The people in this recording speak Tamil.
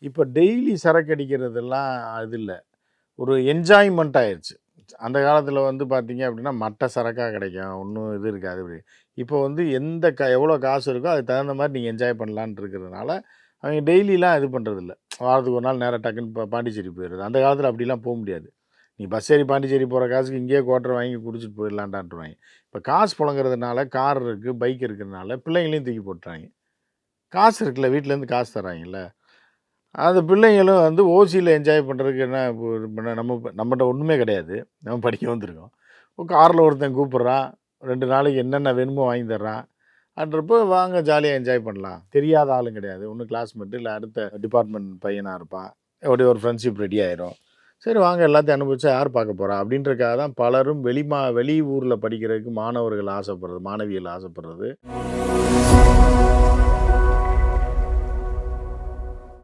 இப்போ டெய்லி சரக்கு அடிக்கிறதெல்லாம் அது இல்ல. ஒரு என்ஜாய்மெண்ட் ஆயிருச்சு. அந்த காலத்தில வந்து பார்த்தீங்க அப்படின்னா, மட்ட சரக்கா கிடைக்கும். ஒண்ணும் இது இருக்காது அப்படி. இப்போ வந்து எந்த எவ்வளோ காசு இருக்கோ அதுக்கு தகுந்த மாரி நீங்க என்ஜாய் பண்ணலான்னு இருக்கிறதுனால, அவங்க டெய்லிலாம் இது பண்றதில்ல. வாரத்துக்கு ஒரு நாள் நேரா டக்குன்னு பாண்டிச்சேரி போயிறது. அந்த காலத்தில அப்படிலாம் முடியாது. நீ பஸ் ஏறி பாண்டிச்சேரி போற காசுக்கு இங்கேயே குவார்டர் வாங்கி குடிச்சிட்டு போயிடலான்டான்ருவாய்ங்க. இப்ப காசு புழங்குறதுனால கார் இருக்கு, பைக் இருக்கிறதுனால பிள்ளைங்களையும் தூக்கி போட்டுறாய்ங்க. காசு இருக்குல்ல, வீட்லேருந்து காசு தர்றாய்ங்கல்ல. அந்த பிள்ளைங்களும் வந்து ஓசியில என்ஜாய் பண்றதுக்கு என்ன இப்ப நம்மட்ட ஒண்ணுமே கிடையாது. நம்ம படிக்க வந்திருக்கோம். கார்ல ஒருத்தன் கூப்பிடுறான். 2 நாளைக்கு என்னென்ன வேணுமோ வாங்கி தர்றான். அப்படின்றப்போ வாங்க ஜாலியா என்ஜாய் பண்ணலாம். தெரியாத ஆளும் கிடையாது. ஒண்ணு கிளாஸ்மேட் இல்ல அடுத்த டிபார்ட்மெண்ட் பையனா இருப்பான். அப்படியே ஒரு ஃப்ரெண்ட்ஷிப் ரெடி ஆயிரும். சரி வாங்க எல்லாத்தையும் அனுபவிச்சா யார் பார்க்க போறா? அப்படின்றதுக்காக தான் பலரும் வெளி ஊர்ல படிக்கிறதுக்கு மாணவர்கள் ஆசைப்படுறது, மாணவிகள் ஆசைப்படுறது.